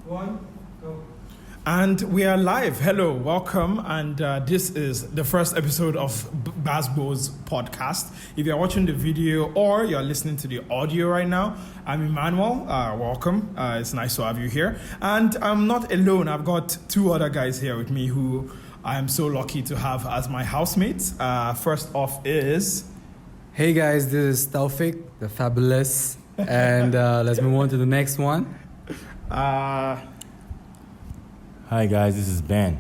One, go. And we are live. Hello, welcome. And this is the first episode of GbasGbos podcast. If you're watching the video or you're listening to the audio right now, I'm Emmanuel. Welcome. It's nice to have you here. And I'm not alone. I've got two other guys here with me who I am so lucky to have as my housemates. First off is... Hey guys, this is Taufik, the fabulous. And let's move on to the next one. Hi guys, this is Ben.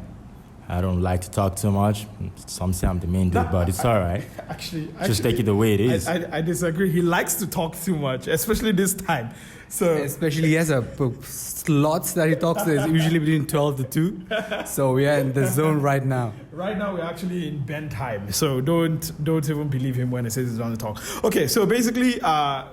I don't like to talk too much. Some say I'm the main dude, but it's all right. Actually, just take it the way it is. I disagree. He likes to talk too much, especially this time. So especially he has a slots that he talks to is usually between 12 to 2. So we are in the zone right now. Right now we're actually in Ben time. So don't even believe him when he says he's on the talk. Okay, so basically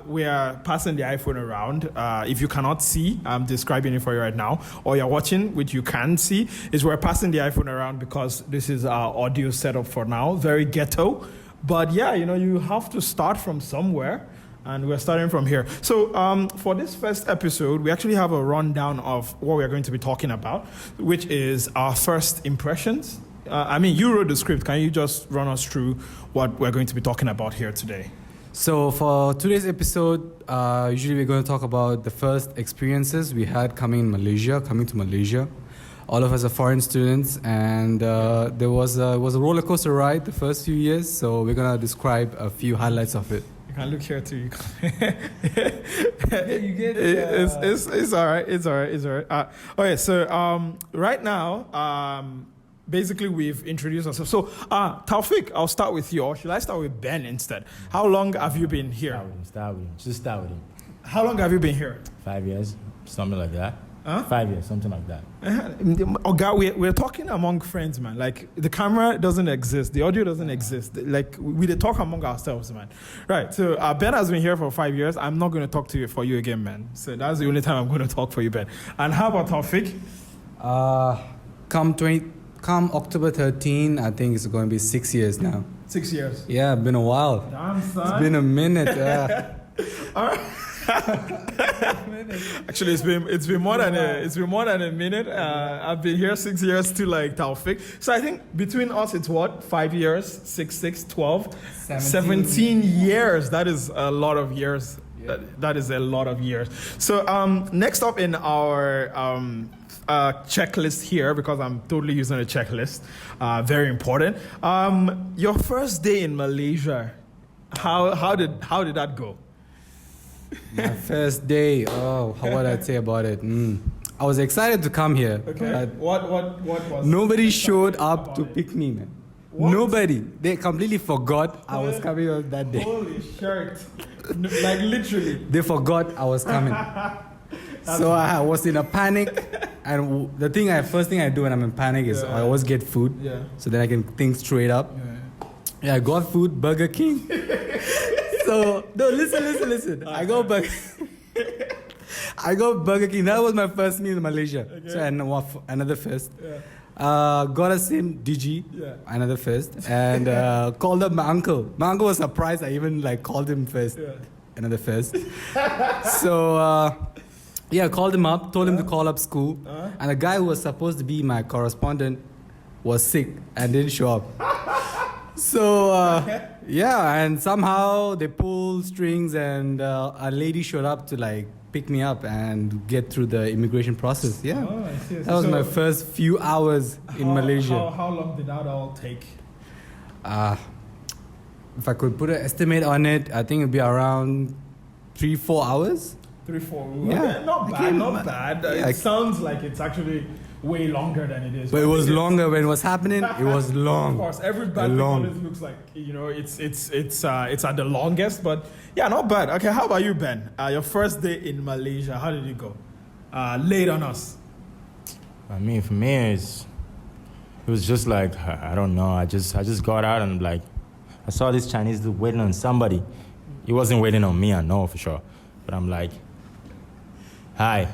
we are passing the iPhone around. If you cannot see, I'm describing it for you right now, or you're watching, which you can see, is we're passing the iPhone around because this is our audio setup for now. Very ghetto. But yeah, you have to start from somewhere. And we're starting from here. So for this first episode, we actually have a rundown of what we're going to be talking about, which is our first impressions. You wrote the script. Can you just run us through what we're going to be talking about here today? So for today's episode, usually we're going to talk about the first experiences we had coming to Malaysia. All of us are foreign students, and there was a roller coaster ride the first few years. So we're going to describe a few highlights of it. You can look here too. You get it's all right. It's all right. Okay, so right now, basically we've introduced ourselves. So Taufik, I'll start with you. Or should I start with Ben instead? How long have you been here? Start with him. Just start with him. How long have you been here? 5 years, something like that. Huh? 5 years, something like that. Oh God, we're talking among friends, man. Like the camera doesn't exist, the audio doesn't exist. Like we talk among ourselves, man. Right. So Ben has been here for 5 years. I'm not going to talk to you for you again, man. So that's the only time I'm going to talk for you, Ben. And how about Taufik? Come October 13, I think it's going to be 6 years now. 6 years. Yeah, been a while. Damn, son. It's been a minute. All right. Actually, it's been more than a minute. I've been here 6 years too, like Taufik. So I think between us, it's what, 5 years, 6, 12, 17 years. That is a lot of years. Yeah. That is a lot of years. So next up in our checklist here, because I'm totally using a checklist, very important. Your first day in Malaysia, how did that go? My first day, what would I say about it? I was excited to come here. Okay. What was... Nobody showed up to pick me, man. What? Nobody. They completely forgot I was coming on that day. Holy shirt. Like literally. They forgot I was coming. So I was in a panic. And the first thing I do when I'm in panic is I always get food. Yeah. So then I can think straight up. Yeah, I got food, Burger King. So, no, listen. I got Burger King. That was my first meal in Malaysia. Okay. So, another first. Yeah. Got a SIM, DG, another first. And called up my uncle. My uncle was surprised I even called him first. Yeah. Another first. So, called him up, told him to call up school. And the guy who was supposed to be my correspondent was sick and didn't show up. So, and somehow they pulled strings and a lady showed up to pick me up and get through the immigration process. Yeah. Oh, I see. That was my first few hours in Malaysia. How long did that all take? If I could put an estimate on it, I think it'd be around 3-4 hours. 3-4. Yeah. Not bad. Yeah, it sounds like it's actually way longer than it is. But it was longer when it was happening. It was long. Of course, every bad thing always looks like it's at the longest. But yeah, not bad. Okay, how about you, Ben? Your first day in Malaysia, how did it go? Lay it on us. For me, it was just like, I don't know. I just got out and I saw this Chinese dude waiting on somebody. He wasn't waiting on me, I know for sure. But I'm like, hi.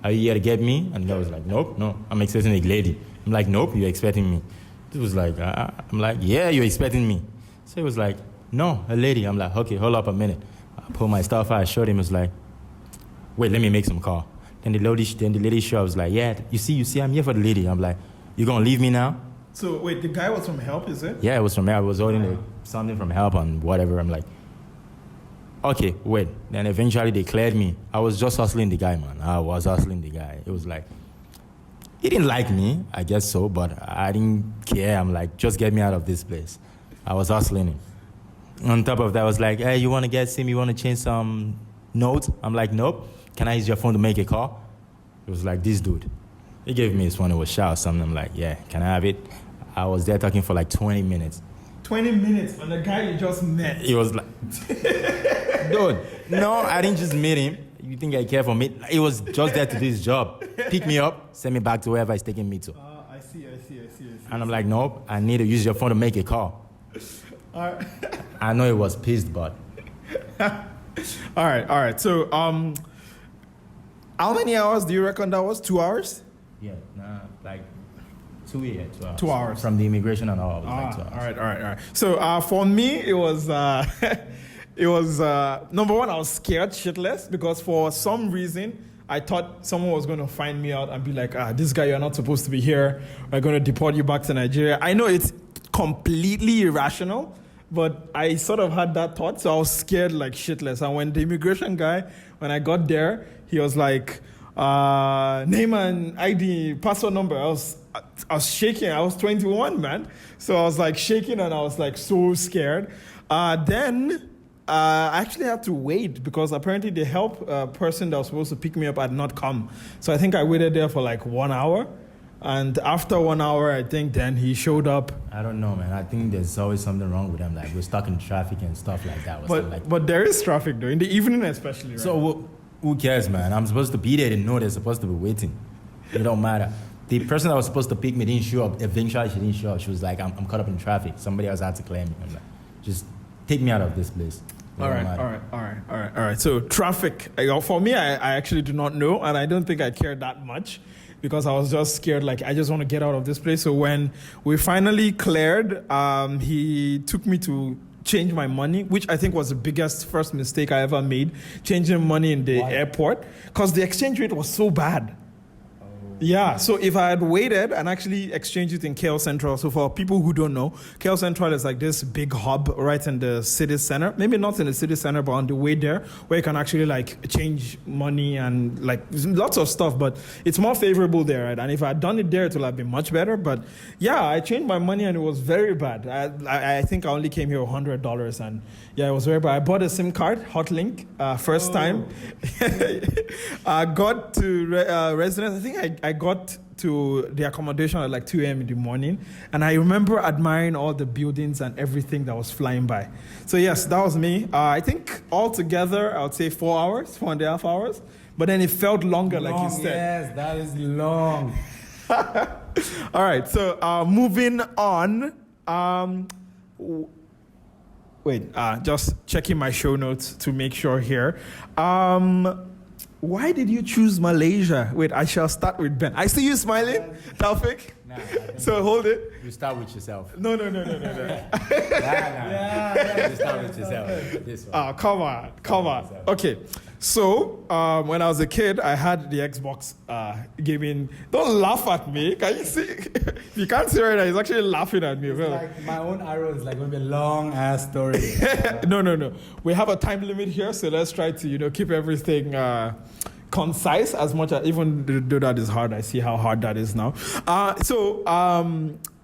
Are you here to get me? And the guy was like, nope, no, I'm expecting a lady. I'm like, nope, you're expecting me. It was like, I'm like, yeah, you're expecting me. So he was like, no, a lady. I'm like, okay, hold up a minute. I pulled my stuff out, I showed him, he was like, wait, let me make some call. Then the lady show, I was like, yeah, you see, I'm here for the lady. I'm like, you gonna leave me now? So wait, the guy was from Help, is it? Yeah, it was from Help. I was holding something from Help and whatever. I'm like, okay, wait. Then eventually they cleared me. I was just hustling the guy, man. I was hustling the guy. It was like, he didn't like me, I guess so, but I didn't care. I'm like, just get me out of this place. I was hustling him. On top of that, I was like, hey, you want to get SIM? You want to change some notes? I'm like, nope. Can I use your phone to make a call? It was like, this dude. He gave me his phone. It was Shao something. I'm like, yeah, can I have it? I was there talking for like 20 minutes. 20 minutes on the guy you just met. He was like, dude, no, I didn't just meet him. You think I care for me? He was just there to do his job. Pick me up, send me back to wherever he's taking me to. I see. And I'm like, nope, I need to use your phone to make a call. I know he was pissed, but. All right. So, how many hours do you reckon that was? 2 hours? Yeah, like 2 years. 2 hours. From the immigration and all. Like 2 hours. All right. So, for me, it was, number one, I was scared shitless because for some reason, I thought someone was going to find me out and be like, this guy, you're not supposed to be here. We're going to deport you back to Nigeria. I know it's completely irrational, but I sort of had that thought, so I was scared like shitless. And when the immigration guy, when I got there, he was like, name and ID, passport number. I was shaking. I was 21, man. So I was like shaking and I was like so scared. Then I actually had to wait because apparently the help person that was supposed to pick me up had not come. So I think I waited there for like 1 hour. And after 1 hour, I think then he showed up. I don't know, man. I think there's always something wrong with them. Like we're stuck in traffic and stuff like that. But there is traffic though, in the evening especially. Right? So who cares, man? I'm supposed to be there to know they're supposed to be waiting. It don't matter. The person that was supposed to pick me didn't show up. Eventually, she didn't show up. She was like, I'm caught up in traffic. Somebody else had to claim me. I'm like, just take me out of this place. All right. So traffic. For me, I actually do not know, and I don't think I cared that much because I was just scared. Like, I just want to get out of this place. So when we finally cleared, he took me to change my money, which I think was the biggest first mistake I ever made, changing money in the airport because the exchange rate was so bad. Yeah, so if I had waited and actually exchanged it in KL Central, so for people who don't know, KL Central is like this big hub right in the city center. Maybe not in the city center, but on the way there, where you can actually like change money and like lots of stuff, but it's more favorable there, right? And if I had done it there, it would have been much better. But yeah, I changed my money and it was very bad. I think I only came here $100 and yeah, it was very bad. I bought a SIM card, Hotlink, first time. I got to residence. I think I got to the accommodation at like 2 a.m. in the morning. And I remember admiring all the buildings and everything that was flying by. So yes, that was me. I think altogether, I would say 4 hours, 4.5 hours. But then it felt longer, like you said. Yes, that is long. All right, so moving on. Just checking my show notes to make sure here. Why did you choose Malaysia? Wait, I shall start with Ben. I see you smiling, Taufik. Nah, so hold it. You start with yourself. No. You start with yourself. This one. Come on. Okay. So, when I was a kid, I had the Xbox gaming. Don't laugh at me. Can you see? You can't see right now. He's actually laughing at me. It's like my own arrow is like going to be a long ass story. No. We have a time limit here, so let's try to keep everything concise as much as, even though that is hard. I see how hard that is now.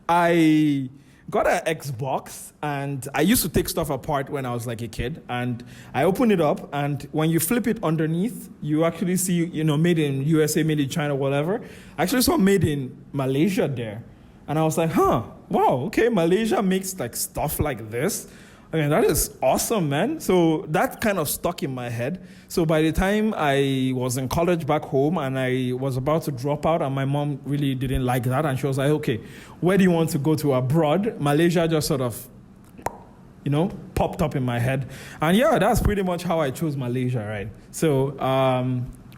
I got an Xbox, and I used to take stuff apart when I was like a kid, and I opened it up, and when you flip it underneath, you actually see, made in USA, made in China, whatever. I actually saw made in Malaysia there, and I was like, wow, okay, Malaysia makes like stuff like this. I mean, that is awesome, man. So that kind of stuck in my head. So by the time I was in college back home and I was about to drop out, and my mom really didn't like that, and she was like, okay, where do you want to go to abroad? Malaysia just sort of, popped up in my head. And yeah, that's pretty much how I chose Malaysia, right? So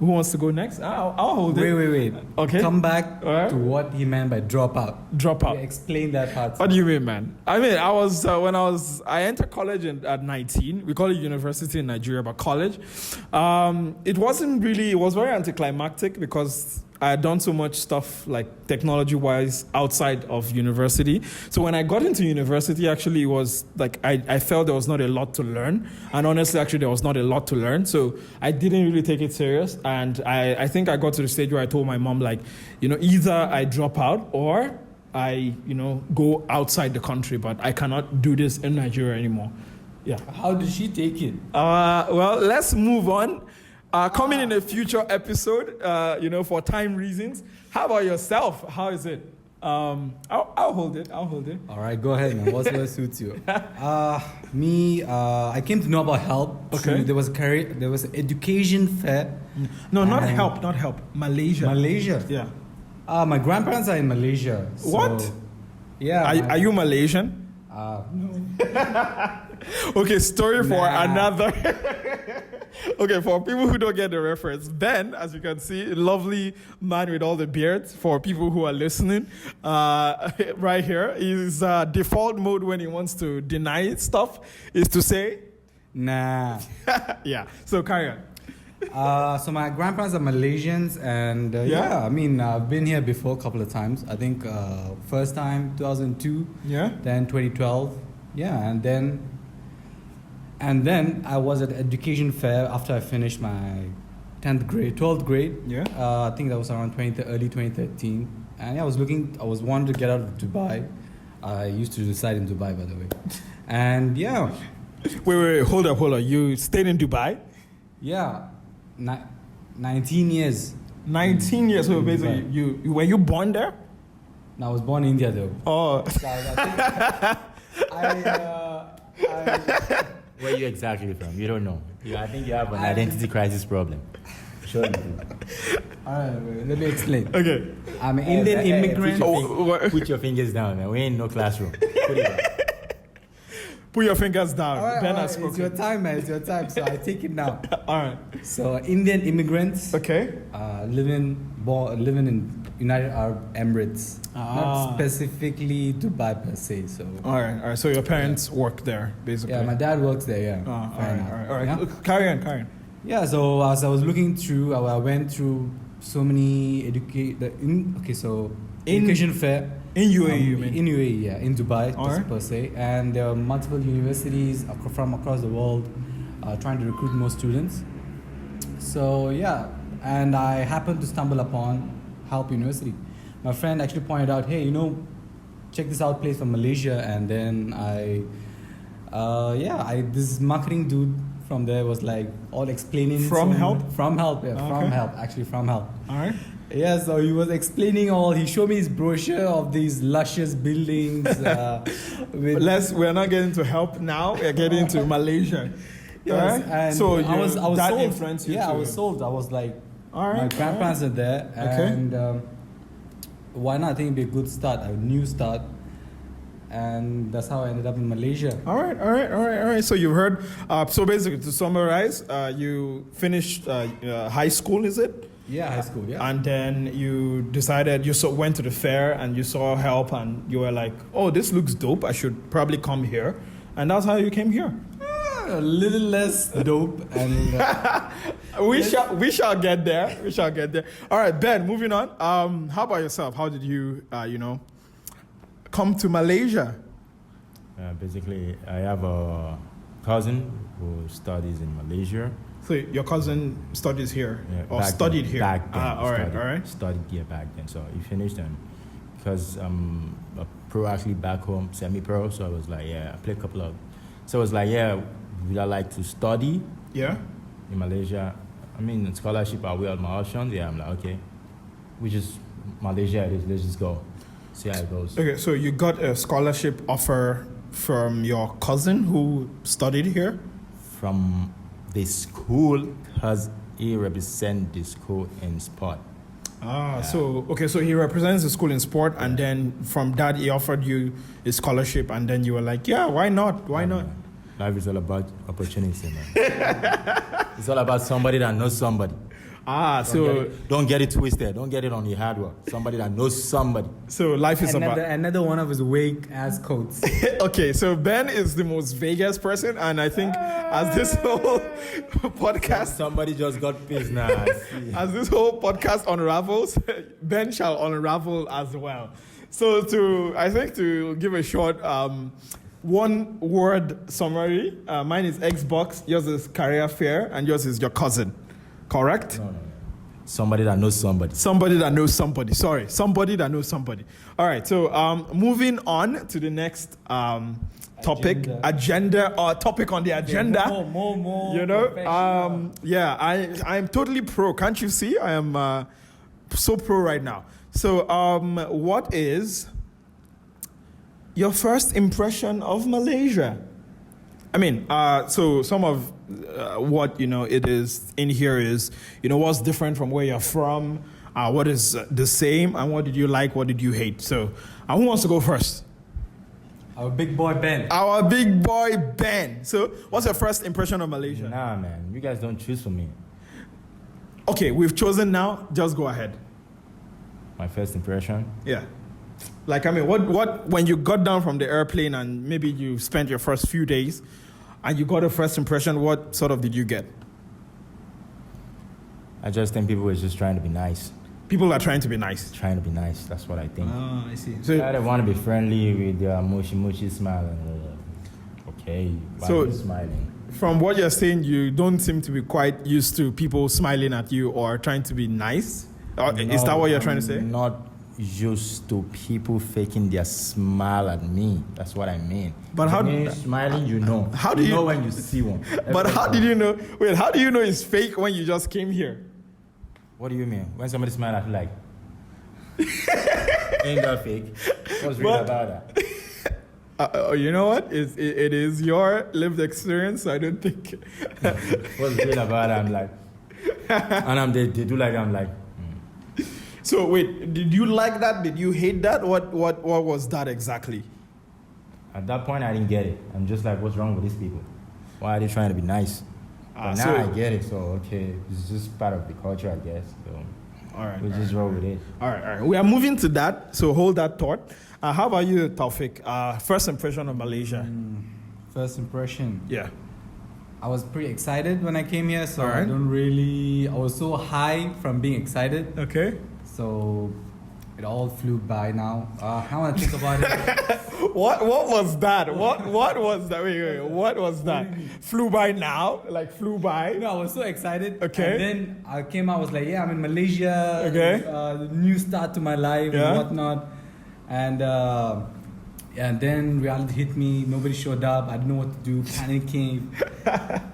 Who wants to go next? I'll hold it. Wait. Okay. Come back Alright. to what he meant by drop out. Drop out. Explain that part. What do you mean, man? I mean, I was I entered college at 19. We call it university in Nigeria, but college. It was very anticlimactic because I had done so much stuff like technology-wise outside of university. So when I got into university, actually, it was like I felt there was not a lot to learn. And honestly, actually, there was not a lot to learn. So I didn't really take it serious. And I think I got to the stage where I told my mom, like, either I drop out or I, go outside the country. But I cannot do this in Nigeria anymore. Yeah. How did she take it? Well, let's move on. Coming in a future episode, for time reasons. How about yourself? How is it? I'll hold it. All right, go ahead, man. What suits you? Me, I came to know about help. Okay. There was an education fair. No, not help. Malaysia. Yeah. My grandparents are in Malaysia. So, what? Yeah. Are you Malaysian? No. Okay, story for another. Okay, for people who don't get the reference, Ben, as you can see, lovely man with all the beards. For people who are listening, right here, his default mode when he wants to deny stuff is to say, nah. Yeah. So carry on. So my grandparents are Malaysians, and I mean, I've been here before a couple of times. I think first time 2002. Yeah. Then 2012. Yeah, and then I was at education fair after I finished my 12th grade. Yeah. I think that was around early 2013. And I was wanting to get out of Dubai. I used to reside in Dubai, by the way. And yeah. Wait, hold up. You stayed in Dubai? Yeah. 19 years. 19 years. So basically, were you born there? No, I was born in India, though. Oh. So I Where are you exactly from? You don't know. I think you have an identity crisis problem. Sure you do. All right, let me explain. Okay. I'm an Indian immigrant. Put your fingers down, man. We ain't no classroom. Put it down. Put your fingers down. All right, Ben has spoken. It's your time, man. It's your time. So I take it now. All right. So Indian immigrants. Okay. Living in United Arab Emirates. Not specifically Dubai per se. So. All right. So your parents work there, basically. Yeah, my dad works there. Yeah. All right. Yeah? Carry on. Yeah. So as I was looking through, I went through so many education fair. In UAE, you mean? In UAE, yeah. In Dubai, right. per se. And there are multiple universities from across the world trying to recruit more students. So, yeah. And I happened to stumble upon Help University. My friend actually pointed out, hey, check this out place from Malaysia. And then this marketing dude from there was like all explaining. From Help? From Help, yeah. Okay. From Help. All right. Yeah, so he was explaining he showed me his brochure of these luscious buildings. We're not getting to Help now, we're getting to Malaysia. Yes, right? And so I was that sold. influenced you. Yeah, I was sold. I was like, all right, my grandparents are there. Okay. And why not? I think it'd be a good start, a new start. And that's how I ended up in Malaysia. All right. So you've heard. So basically, to summarize, you finished high school, is it? Yeah, high school, yeah. And then you decided, went to the fair and you saw Help and you were like, oh, this looks dope. I should probably come here. And that's how you came here. A little less dope. And we shall get there. All right, Ben, moving on. How about yourself? How did you, come to Malaysia? Basically, I have a cousin who studies in Malaysia. So your cousin studies here, Yeah, or studied here? Back then. All right. Studied here back then. So he finished and because I'm a pro athlete back home, semi-pro. So I was like, I played a couple of. So I was like, would I like to study? Yeah. In Malaysia, I mean, scholarship are all my options. Yeah, I'm like, okay, which is Malaysia. Let's just go, see how it goes. Okay, so you got a scholarship offer from your cousin who studied here? From the school, because he represents the school in sport. So he represents the school in sport, and then from that he offered you a scholarship, and then you were like, yeah, why not? Why not? Life is all about opportunity, man. It's all about somebody that knows somebody. Don't get it twisted. Don't get it on your hard work. Somebody that knows somebody. So life is another one of his vague ass quotes. Okay, so Ben is the most vaguest person, and I think as this whole podcast, Somebody just got pissed now. as this whole podcast unravels, Ben shall unravel as well. So to give a short one word summary, mine is Xbox, yours is career fair, and yours is your cousin. Correct? No. Somebody that knows somebody. Somebody that knows somebody. Sorry, somebody that knows somebody. All right, so moving on to the next topic, agenda or topic on the agenda. More. You know, I'm totally pro. Can't you see? I am so pro right now. So, what is your first impression of Malaysia? I mean, so some of what, it is in here is, what's different from where you're from, what is the same, and what did you like, what did you hate? So, who wants to go first? Our big boy Ben. Our big boy Ben. So, what's your first impression of Malaysia? Nah, man. You guys don't choose for me. Okay, we've chosen now. Just go ahead. My first impression? Yeah. Like, I mean, what when you got down from the airplane and maybe you spent your first few days and you got a first impression, what sort of did you get? I just think people were just trying to be nice. People are trying to be nice. Trying to be nice. That's what I think. Oh, I see. So, They want to be friendly with their mochi smile. Okay, why are you smiling? from what you're saying, you don't seem to be quite used to people smiling at you or trying to be nice. Is that what you're trying to say? Not used to people faking their smile at me. That's what I mean. But how smiling, you know. How do you know when you see one? But how did you know? Wait, how do you know it's fake when you just came here? What do you mean? When somebody smiles, I feel like ain't that fake? What's real about that? You know what? It is your lived experience. So I don't think. What's real about it? I'm like, and they do like I'm like. So wait, did you like that? Did you hate that? What was that exactly? At that point, I didn't get it. I'm just like, what's wrong with these people? Why are they trying to be nice? But now I get it. So okay, it's just part of the culture, I guess. So all right, we just roll with it. All right. We are moving to that. So hold that thought. How about you, Taufik? First impression of Malaysia. First impression. Yeah. I was pretty excited when I came here, so Alright. I was so high from being excited. Okay. So it all flew by now. I want to think about it. What was that? What was that? Wait. What was that? Flew by now? Like flew by? You know, I was so excited. Okay. And then I came out, I was like, yeah, I'm in Malaysia. Okay. New start to my life Yeah. and whatnot. And then reality hit me. Nobody showed up. I didn't know what to do. Panicking.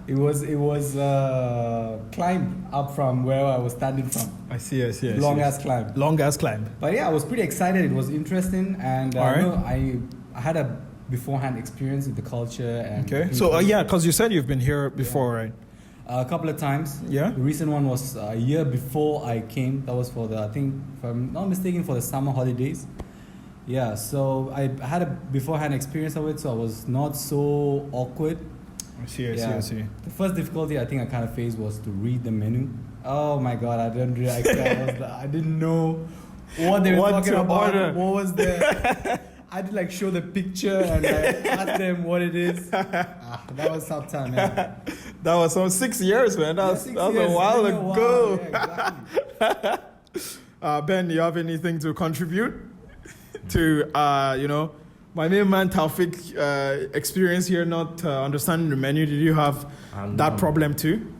It was climb up from where I was standing from. I see. Long ass climb. Long ass climb. But yeah, I was pretty excited. It was interesting, and Alright. I had a beforehand experience with the culture. And Okay. So yeah, because you said you've been here before, right? a couple of times. Yeah. The recent one was a year before I came. That was for I think, if I'm not mistaken, for the summer holidays. Yeah. So I had a beforehand experience of it, so I was not so awkward. I see. The first difficulty I think I kind of faced was to read the menu. Oh my god, I didn't know what they were talking about. Order. What was the? I had to like show the picture and like ask them what it is. That was tough time, man. That was some 6 years, man. That was a while ago. Yeah, exactly. Ben, you have anything to contribute to my main man Taufik experience here, not understanding the menu? Did you have that problem too?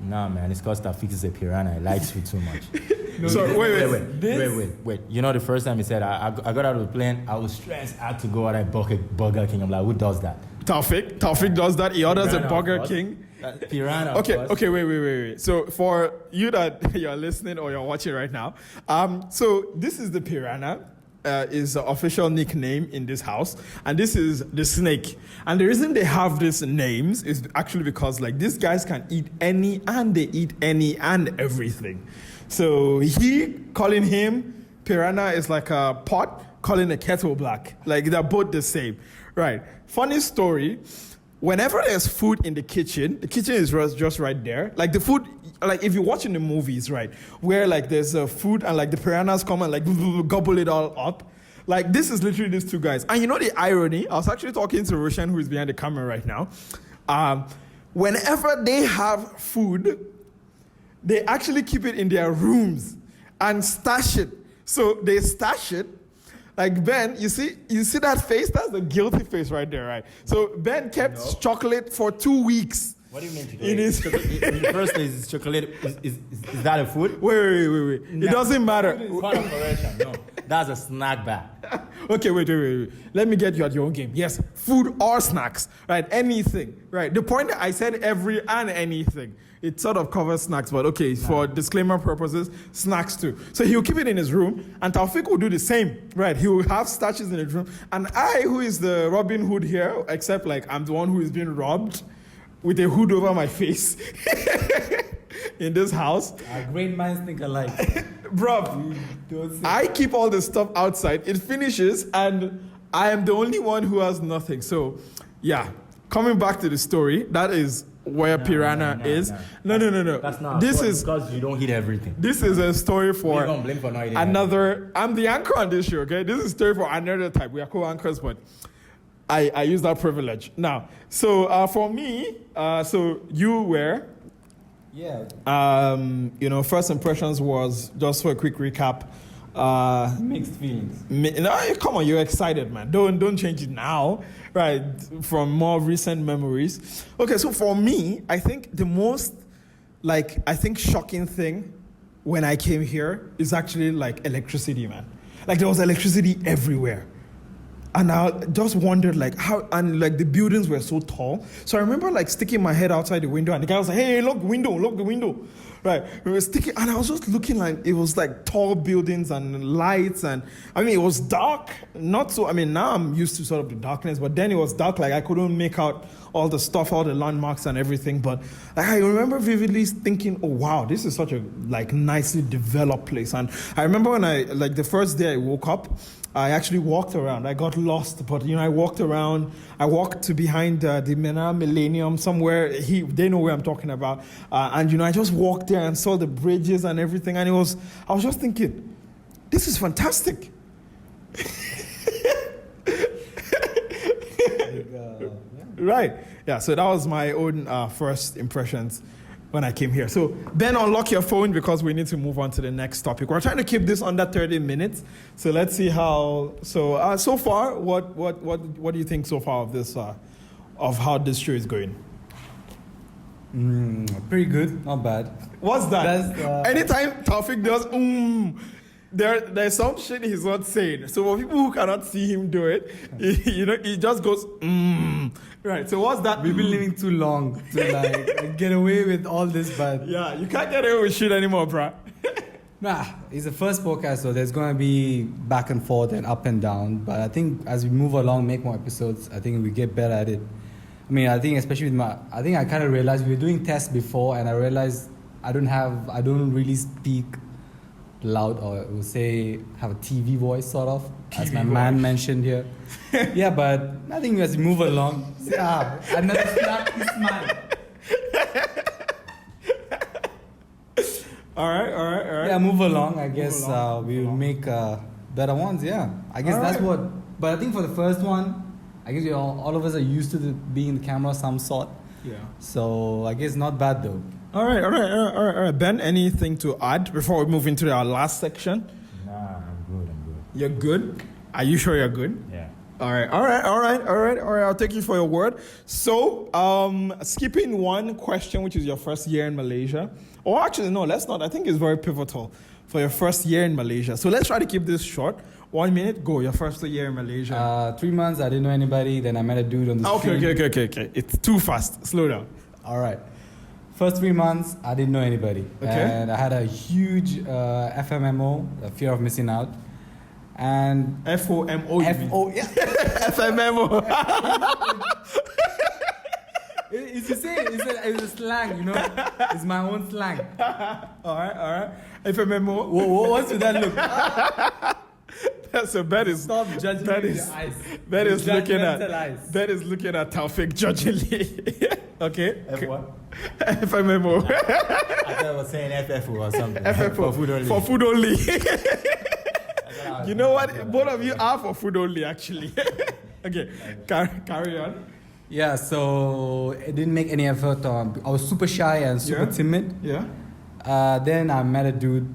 Nah, man, it's because Tafik is a piranha. He likes food too much. Wait. You know, the first time he said, I got out of the plane, I was stressed, I had to go out at Burger King. I'm like, who does that? Taufik does that. He orders a Piranha, Burger what? King. Piranha. Okay, wait. So for you that you're listening or you're watching right now, so this is the piranha. Is the official nickname in this house, and this is the snake. And the reason they have these names is actually because like these guys can eat any, and they eat any and everything. So calling him piranha is like a pot, calling a kettle black. Like they're both the same, right? Funny story. Whenever there's food in the kitchen is just right there. Like the food like if you watch in the movies, right, where like there's food and like the piranhas come and like gobble it all up. Like this is literally these two guys. And you know the irony? I was actually talking to Roshan, who is behind the camera right now. Whenever they have food, they actually keep it in their rooms and stash it. So they stash it. Like Ben, you see that face? That's the guilty face right there, right? So Ben kept chocolate for 2 weeks. What do you mean chocolate? In his In the first place, is chocolate. Is that a food? Wait. It doesn't matter. It's not a correction. No, that's a snack bar. Okay, wait. Let me get you at your own game. Yes, food or snacks, right? Anything, right? The point that I said every and anything, it sort of covers snacks, but okay, for disclaimer purposes, snacks too. So he'll keep it in his room, and Taufik will do the same, right? He will have stashes in his room, and I, who is the Robin Hood here, except like I'm the one who is being robbed with a hood over my face in this house. Great minds think alike. Bro, I keep all this stuff outside. It finishes, and I am the only one who has nothing. So, yeah, coming back to the story, that is where Piranha is. No. That's not. This is because you don't eat everything. This is a story for You don't blame for not eating another. I'm the anchor on this show. Okay, this is a story for another type. We are co-anchors, but I use that privilege now. So for me, so you were. Yeah. First impressions was, just for a quick recap. Mixed feelings. No, come on, you're excited, man. Don't change it now, right? From more recent memories. Okay, so for me, I think the most, shocking thing when I came here is actually like electricity, man. Like there was electricity everywhere. And I just wondered how, and the buildings were so tall. So I remember sticking my head outside the window, and the guy was like, "Hey, look the window." Right. We were sticking, and I was just looking it was tall buildings and lights, and it was dark. Not so, now I'm used to sort of the darkness, but then it was dark, I couldn't make out all the stuff, all the landmarks and everything. But I remember vividly thinking, oh wow, this is such a nicely developed place. And I remember when the first day I woke up, I actually walked around. I got lost, but I walked around. I walked to behind the Millennium somewhere. They know where I'm talking about. And I just walked there and saw the bridges and everything. And I was just thinking, this is fantastic. Right. Yeah. So that was my own first impressions when I came here. So Ben, unlock your phone because we need to move on to the next topic. We're trying to keep this under 30 minutes. So let's see how. So far, what do you think so far of this of how this show is going? Pretty good, not bad. What's that? Anytime Taufik does there's some shit he's not saying. So for people who cannot see him do it, he just goes Right. So what's that? We've been living too long to get away with all this, but yeah, you can't get away with shit anymore, bruh. Nah, it's the first podcast, so there's gonna be back and forth and up and down. But I think as we move along, make more episodes, I think we get better at it. I think especially with I kind of realized we were doing tests before, and I realized I don't really speak loud, or we'll say have a TV voice sort of, as my man mentioned here. Yeah, but I think as we move along, another snappy smile. All right. Yeah, move along. I guess we will make better ones. Yeah, I guess that's what. But I think for the first one, I guess all of us are used to being in the camera of some sort. Yeah. So I guess not bad though. All right. Ben, anything to add before we move into our last section? Nah, I'm good. You're good? Are you sure you're good? Yeah. All right. I'll take you for your word. So, skipping one question, which is your first year in Malaysia. Or actually, no, let's not. I think it's very pivotal for your first year in Malaysia. So let's try to keep this short. 1 minute, go. Your first year in Malaysia. 3 months, I didn't know anybody. Then I met a dude on the street. Okay. It's too fast. Slow down. All right. First 3 months, I didn't know anybody. Okay. And I had a huge FMMO, a fear of missing out. And FOMO. yeah. FMMO. It's the same. It's a slang, It's my own slang. All right. FMMO. What's with that look? So Ben is Stop judging Ben me in is the eyes. Ben is looking Judgmental at eyes. Ben is looking at Taufik judgingly. Okay. F1? FMMO. I thought I was saying FFO or something. FFO For food only. For food only. I You know what? Both of you are for food only, actually. Okay, carry on. Yeah, so it didn't make any effort. I was super shy and super timid. Yeah. Then I met a dude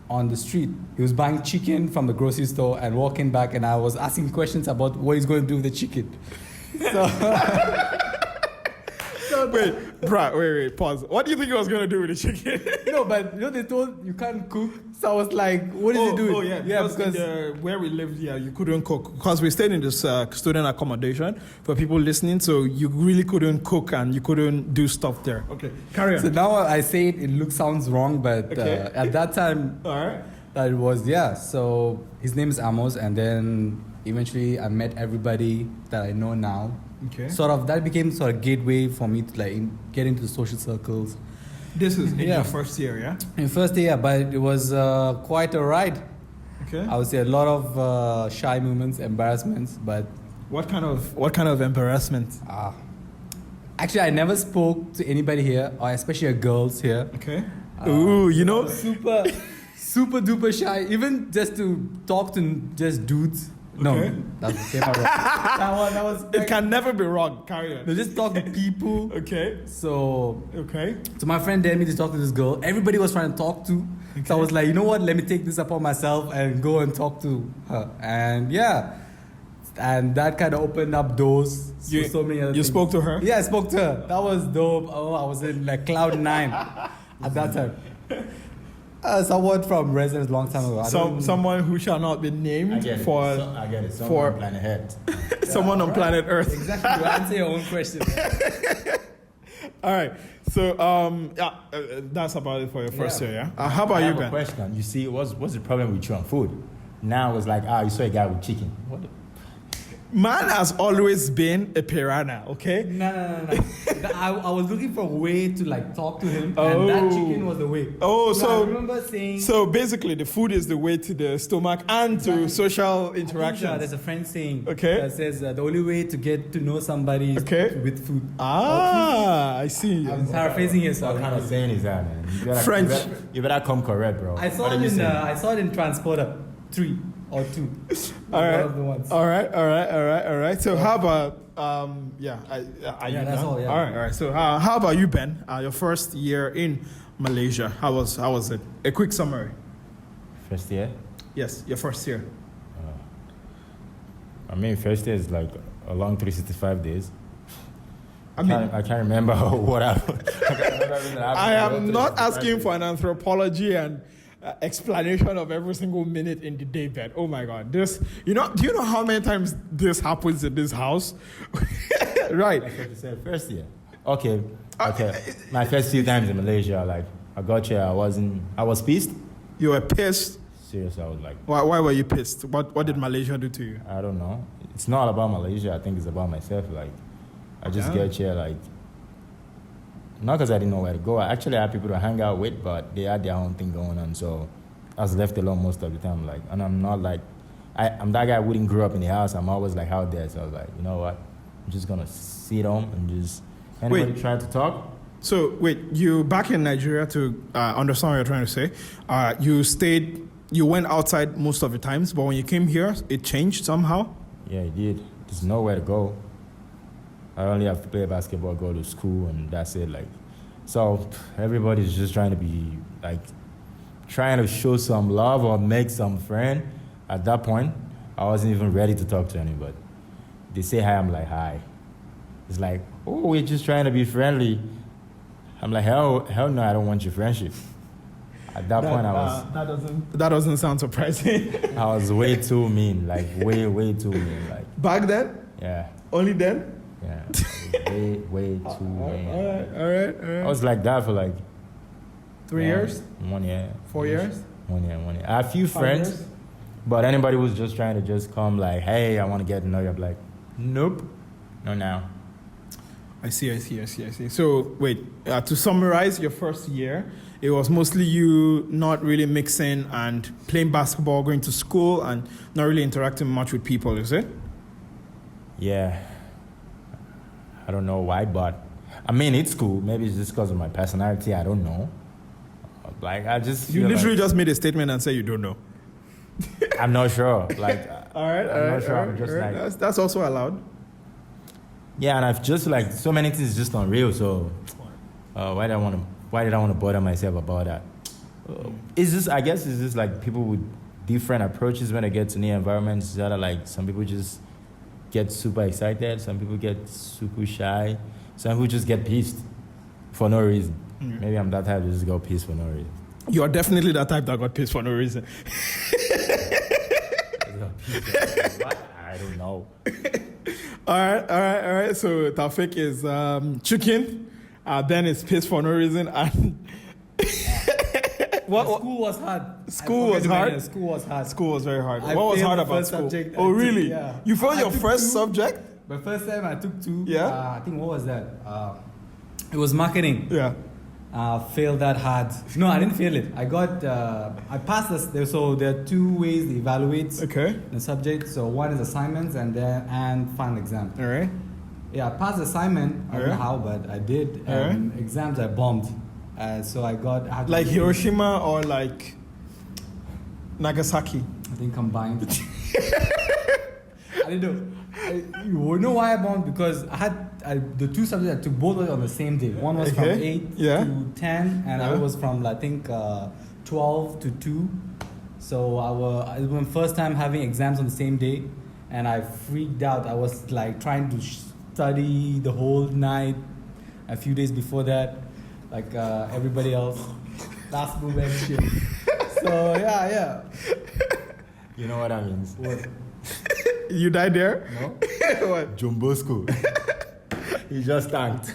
on the street. He was buying chicken from the grocery store and walking back, and I was asking questions about what he's going to do with the chicken. Wait, pause. What do you think he was going to do with the chicken? No, but they told you can't cook. So I was like, what is he doing? Oh, yeah, because where we lived here, you couldn't cook. Because we stayed in this student accommodation for people listening, so you really couldn't cook and you couldn't do stuff there. Okay, carry on. So now I say it sounds wrong, but at that time, All right. it was, so his name is Amos, and then eventually I met everybody that I know now. Okay. Sort of, that became sort of gateway for me to get into the social circles. This is in your first year, yeah? In first year, but it was quite a ride. Okay. I would say a lot of shy moments, embarrassments, but What kind of embarrassment? actually I never spoke to anybody here, or especially girls here. Okay. Ooh, you know. Super duper shy, even just to talk to just dudes. No, Okay. that came out wrong. that was. It can never be wrong. Carry on. No, just talk to people. Okay. So Okay. my friend dared me to talk to this girl. Everybody was trying to talk to. So I was like, you know what? Let me take this upon myself and go and talk to her. And and that kind of opened up doors for so many other things. You spoke to her? Yeah, I spoke to her. That was dope. Oh, I was in like cloud 9 at that time. Someone from residence long time ago. Someone who shall not be named I get it. I get it. Someone on planet Earth. Someone on planet Earth. Exactly. You answer your own question. All right. So that's about it for your first year. Yeah. How about I you, have a Ben? question. You see, what's the problem with you on food? Now it's like, you saw a guy with chicken. What? Man has always been a piranha. Okay. No. I was looking for a way to talk to him, and that chicken was the way. Oh, I remember saying. So basically, the food is the way to the stomach and to social interactions. There's a friend saying Okay. that says the only way to get to know somebody is with food. I see. I'm paraphrasing here. What kind of saying is that, man? French. You better come correct, bro. I saw it in Transporter 3 or 2. All right. One of the ones. All right. So how about are you that's done? all, yeah. All right. So how about you, Ben? Your first year in Malaysia. How was it? A quick summary. First year? Yes, your first year. First year is like a long 365 days. I mean, I can't remember what happened. I am not asking for an anthropology and explanation of every single minute in the day, Ben. Oh my God, do you know how many times this happens in this house? Right. That's what you said. First year. Okay. My first few times in Malaysia, I got here, I was pissed. You were pissed? Seriously, I was like. Why were you pissed? What did Malaysia do to you? I don't know. It's not about Malaysia. I think it's about myself. I just get here, not because I didn't know where to go. I actually had people to hang out with, but they had their own thing going on. So I was left alone most of the time. And I'm not I'm that guy who wouldn't grow up in the house. I'm always out there. So I was like, you know what? I'm just going to sit home and just anybody try to talk. So wait, you back in Nigeria, to understand what you're trying to say, you went outside most of the times, but when you came here, it changed somehow? Yeah, it did. There's nowhere to go. I only have to play basketball, go to school, and that's it. So everybody's just trying to be trying to show some love or make some friend. At that point, I wasn't even ready to talk to anybody. They say hi, I'm like, hi. It's like, oh, we're just trying to be friendly. I'm like, hell no, I don't want your friendship. At that point, I was. That doesn't sound surprising. I was way too mean, way too mean, Back then? Yeah. Only then? Yeah. Way too mean. All right. I was like that for 3 years? 1 year. 4 years? 1 year. I have a few friends, years? but anybody who's just trying to just come hey, I want to get to know you. I'm like, nope, no now. I see. So wait, to summarize your first year it was mostly you not really mixing and playing basketball, going to school, and not really interacting much with people, is it? Yeah. I don't know why, but I mean, it's cool. Maybe it's just because of my personality. I don't know. Like, I just You feel literally like just made a statement and say you don't know. I'm not sure. Like, I'm not sure. I'm just like, that's also allowed. yeah, and I've just like so many things just unreal. So why did I want to bother myself about that? It's just, I guess it's just like people with different approaches when they get to new environments. That are like, some people just get super excited, some people get super shy, some people just get pissed for no reason. Maybe I'm that type to just go pissed for no reason. You are definitely that type that got pissed for no reason. What? I don't know. All right. So Taufik is chicken, then it's pissed for no reason, and School was hard. School was hard? School was hard. School was very hard. I What was failed hard the about first school? subject Oh, I took, really? yeah. You failed I your took first 2. subject? The first time I took 2. Yeah? I think, what was that? It was marketing. Yeah. Failed that hard. No, I didn't fail it. I got, I passed this. So there are 2 ways to evaluate the subject. So one is assignments and final exam. All right. Yeah, I passed assignment. I don't know how, but I did. And exams I bombed. So I had Like Hiroshima or like Nagasaki? I think combined. I didn't know. You know why I bombed? Because I had the 2 subjects I took both were on the same day. One was from 8 to 10, and I was from I think 12 to 2. So it was my first time having exams on the same day, and I freaked out. I was like trying to study the whole night. A few days before that, like everybody else, last moment shit. So yeah. You know what that means? What? You died there? No. What? Jumbosco. He just tanked.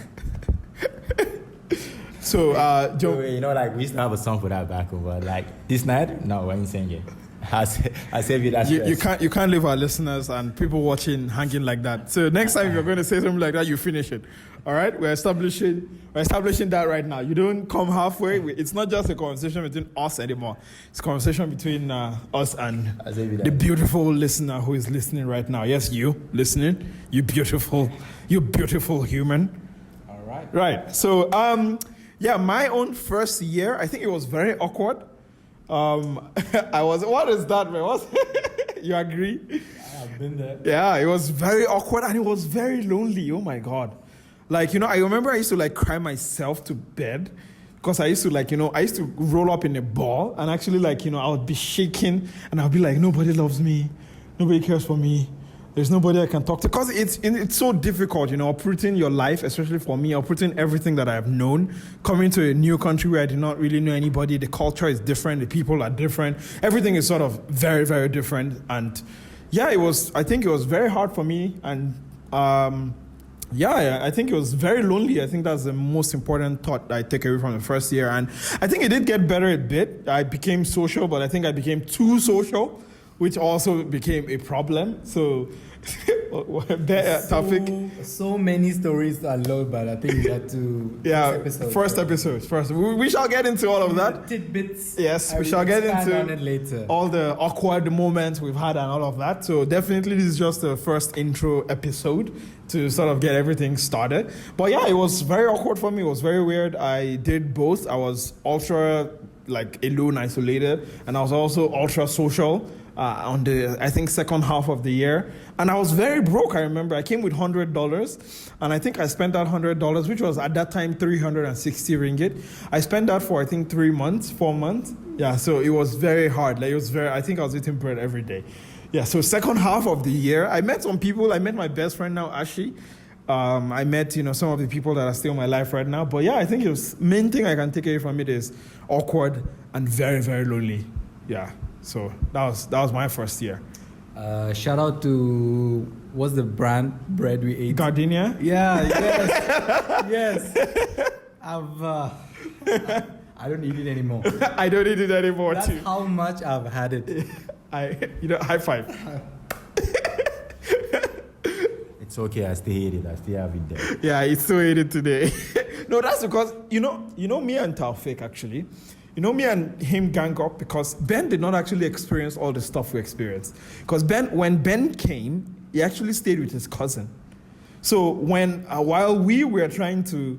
So, You know, like we used to have a song for that back home, but like this night, no, we ain't singing. I save you that stress. you can't leave our listeners and people watching hanging like that. So next time you're going to say something like that, you finish it. All right, we're establishing that right now. You don't come halfway. It's not just a conversation between us anymore. It's a conversation between us and the beautiful listener who is listening right now. Yes, you listening. You beautiful human. All right. Right. So my own first year, I think it was very awkward. What is that, man? You agree? I've been there. Yeah, it was very awkward and it was very lonely. Oh my God. Like, I remember I used to like cry myself to bed because I used to roll up in a ball and actually I would be shaking and I'll be like, nobody loves me. Nobody cares for me. There's nobody I can talk to. Because it's so difficult, uprooting your life, especially for me, uprooting everything that I've known, coming to a new country where I did not really know anybody. The culture is different. The people are different. Everything is sort of very, very different. And yeah, I think it was very hard for me. And I think it was very lonely. I think that's the most important thought I take away from the first year. And I think it did get better a bit. I became social, but I think I became too social, which also became a problem. So, Taufik. So many stories to unload, but I think we had to. First episode. We shall get into all of that. Tidbits. Yes, we shall get into on it later. All the awkward moments we've had and all of that. So definitely this is just the first intro episode to sort of get everything started. But yeah, it was very awkward for me. It was very weird. I did both. I was ultra alone, isolated, and I was also ultra social. On the, I think, second half of the year. And I was very broke, I remember. I came with $100, and I think I spent that $100, which was at that time 360 ringgit. I spent that for, I think, 4 months. Yeah, so it was very hard. I think I was eating bread every day. Yeah, so second half of the year, I met some people. I met my best friend now, Ashi. I met, some of the people that are still in my life right now. But yeah, I think main thing I can take away from it is awkward and very, very lonely. Yeah. So that was my first year. Shout out to what's the brand bread we ate? Gardenia? Yeah, yes. I don't eat it anymore. I don't eat it anymore. That's too. how much I've had it. High five. It's okay, I still hate it. I still have it there. Yeah, I still ate it today. No, that's because you know me and Taufik actually. You know, me and him gang up because Ben did not actually experience all the stuff we experienced. Because when Ben came, he actually stayed with his cousin. So while we were trying to,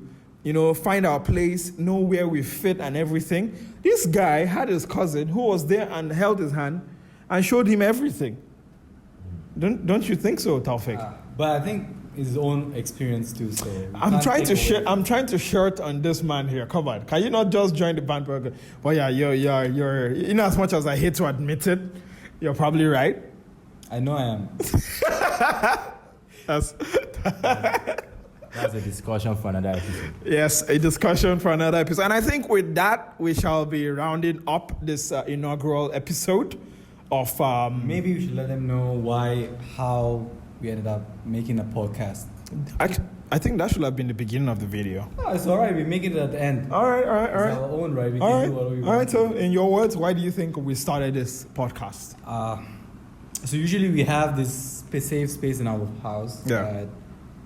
find our place, know where we fit and everything, this guy had his cousin who was there and held his hand and showed him everything. Don't you think so, Taufik? But I think his own experience too. So I'm trying to shirt on this man here. Come on, can you not just join the bandwagon? Well, yeah, you're. In as much as I hate to admit it, you're probably right. I know I am. That's a discussion for another episode. Yes, a discussion for another episode. And I think with that, we shall be rounding up this inaugural episode of. Maybe we should let them know how we ended up making a podcast. I think that should have been the beginning of the video. Oh, it's all right. We make it at the end. All right. It's our own, right? We can do what we want. All right. So, in your words, why do you think we started this podcast? So usually we have this safe space in our house. Yeah. That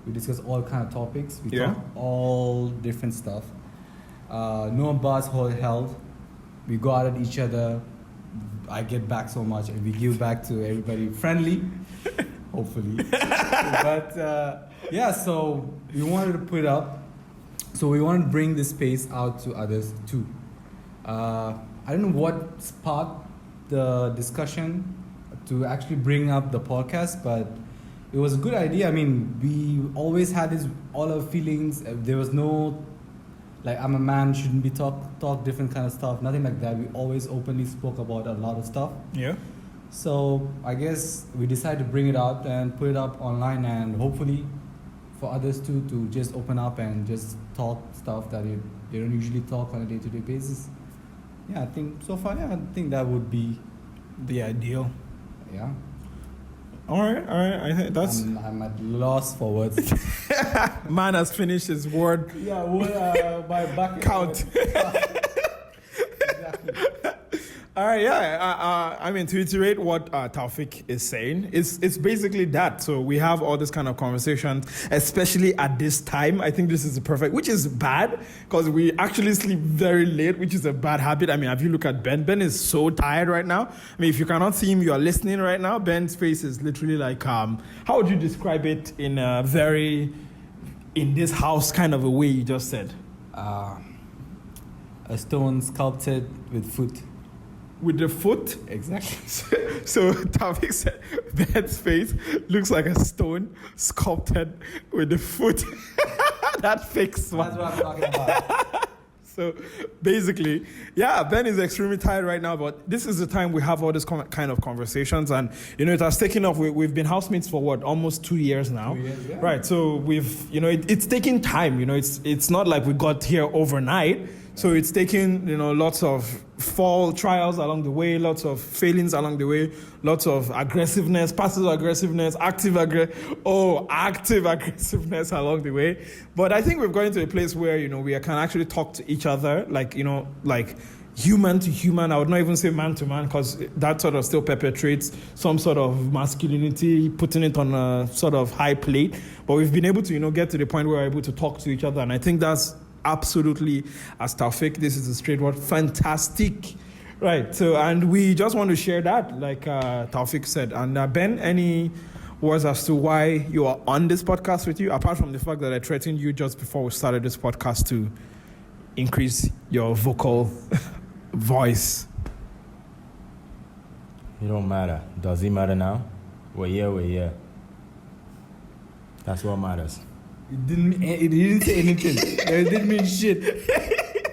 we discuss all kind of topics. We Yeah. talk all different stuff. No bars held. We go out at each other. I get back so much, and we give back to everybody friendly. Hopefully. But so we wanted to put it up. So we wanted to bring this space out to others too. I don't know what sparked the discussion to actually bring up the podcast, but it was a good idea. I mean, we always had all our feelings. There was no, I'm a man, shouldn't be talk different kind of stuff. Nothing like that. We always openly spoke about a lot of stuff. Yeah. So I guess we decided to bring it out and put it up online, and hopefully for others too to just open up and just talk stuff that they don't usually talk on a day-to-day basis. Yeah, I think so far. Yeah, I think that would be The ideal. Yeah. All right. I think that's. I'm at loss for words. Man has finished his word. Yeah, my back count. Exactly. All right, yeah. I mean, to iterate what Taufik is saying, it's basically that. So we have all this kind of conversations, especially at this time. I think this is perfect, which is bad because we actually sleep very late, which is a bad habit. I mean, if you look at Ben, Ben is so tired right now. I mean, if you cannot see him, you are listening right now. Ben's face is literally like, how would you describe it in a very, in this house kind of a way you just said? A stone sculpted with foot. With the foot? Exactly. So Taufik said Ben's face looks like a stone sculpted with the foot. That fixed one. That's what I'm talking about. So basically, yeah, Ben is extremely tired right now, but this is the time we have all this kind of conversations. And, it has taken off. We've been housemates for what, almost 2 years now? 2 years, yeah. Right. So we've, it's taking time. It's not like we got here overnight. So it's taken, lots of fall trials along the way, lots of failings along the way, lots of aggressiveness, passive aggressiveness, active aggressiveness along the way. But I think we've gotten to a place where, we can actually talk to each other, like human to human. I would not even say man to man because that sort of still perpetuates some sort of masculinity, putting it on a sort of high plate. But we've been able to, get to the point where we're able to talk to each other. And I think that's absolutely, as Taufik, this is a straight word, fantastic. Right, so, and we just want to share that, like Taufik said. And Ben, any words as to why you are on this podcast with you, apart from the fact that I threatened you just before we started this podcast to increase your vocal voice? It don't matter. Does it matter now? We're here. That's what matters. It didn't say anything. It didn't mean shit.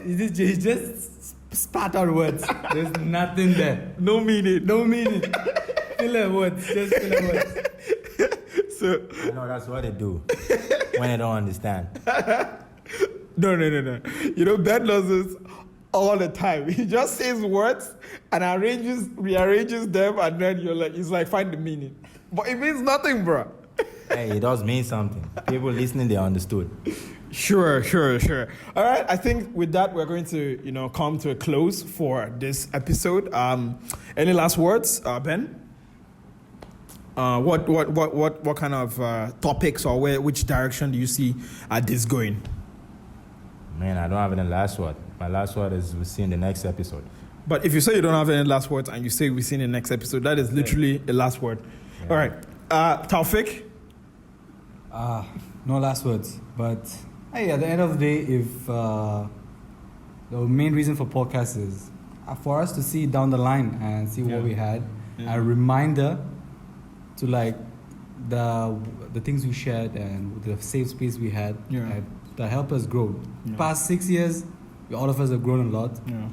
He just spat out words. There's nothing there. No meaning. Filler words. Just filler words. So I know that's what they do when they don't understand. No. Ben does this all the time. He just says words and rearranges them, and then you're like, he's like, find the meaning. But it means nothing, bro. Hey, it does mean something. People listening, they understood. Sure. All right, I think with that, we're going to, come to a close for this episode. Any last words, Ben? What kind of topics or which direction do you see this going? Man, I don't have any last word. My last word is we'll see in the next episode. But if you say you don't have any last words and you say we'll see in the next episode, that is literally a last word. Yeah. All right. Taufik? No last words. But hey, at the end of the day, if the main reason for podcast is for us to see down the line and see what we had, a reminder to like the things we shared and the safe space we had that helped us grow. Past 6 years, all of us have grown a lot. Yeah.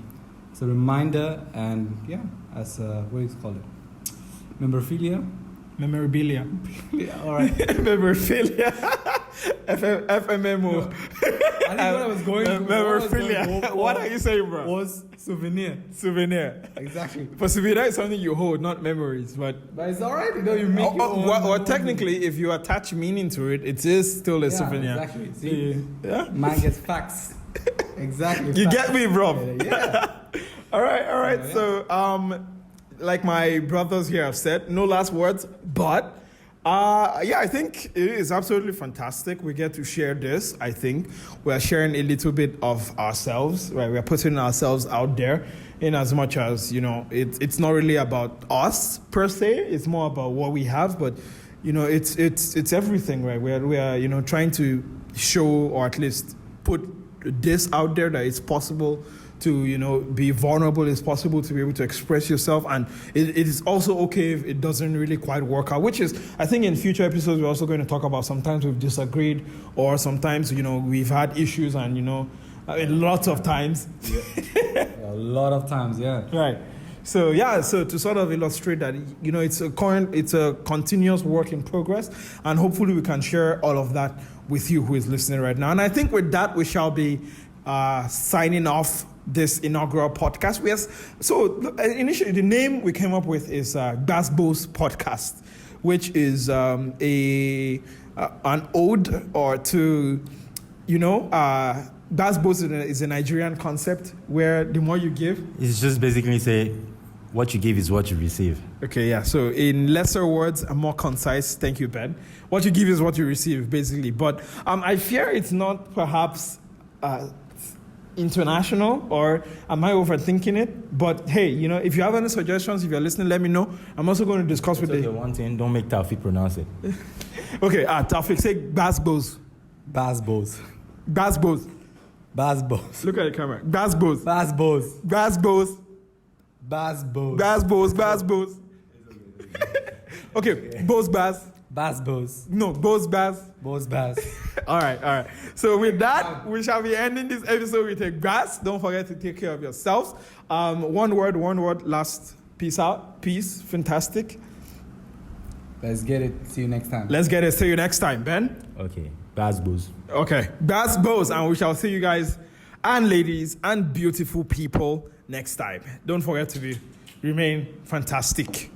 It's a reminder, and as what do you call it? Memorabilia. Memorabilia. All right. Memorabilia. FMMO. I think what I was going to Memorabilia. What are you saying, bro? Was souvenir. Souvenir. Exactly. For souvenir is something you hold, not memories. But it's alright, you make your own. Well, technically, if you attach meaning to it, it is still a souvenir. Exactly. See? Yeah. Man gets facts. Exactly. You facts. get me, bro. Yeah. All right. So, like my brothers here have said, no last words, but I think it is absolutely fantastic. We get to share this. I think we are sharing a little bit of ourselves, right? We are putting ourselves out there in as much as, it's not really about us per se. It's more about what we have, but, it's everything, right? We are trying to show, or at least put this out there, that it's possible to be vulnerable. It's possible to be able to express yourself, and it is also okay if it doesn't really quite work out, which is, I think in future episodes we're also going to talk about sometimes we've disagreed, or sometimes we've had issues, and lots of times a lot of times, right. So to sort of illustrate that, it's a continuous work in progress, and hopefully we can share all of that with you who is listening right now. And I think with that we shall be signing off this inaugural podcast. So initially the name we came up with is GbasGbos Podcast, which is an ode or to GbasGbos is a Nigerian concept where the more you give, It's just basically say, what you give is what you receive. Okay, yeah. So in lesser words and more concise, thank you, Ben. What you give is what you receive, basically. But I fear it's not perhaps international, or am I overthinking it? But hey, if you have any suggestions, if you're listening, let me know. I'm also going to discuss with the one thing, don't make Taufik pronounce it. Okay, Taufik, say GbasGbos. GbasGbos. GbasGbos. GbasGbos. Look at the camera. GbasGbos. GbasGbos. GbasGbos. GbasGbos. GbasGbos. Okay, GbasGbos. GbasGbos. No, GbasGbos. GbasGbos. All right. So with that, we shall be ending this episode with a grass. Don't forget to take care of yourselves. One word, last. Peace out. Peace. Fantastic. Let's get it. See you next time. Let's get it. See you next time, Ben. Okay, GbasGbos. Okay, GbasGbos, and we shall see you guys and ladies and beautiful people next time. Don't forget to remain fantastic.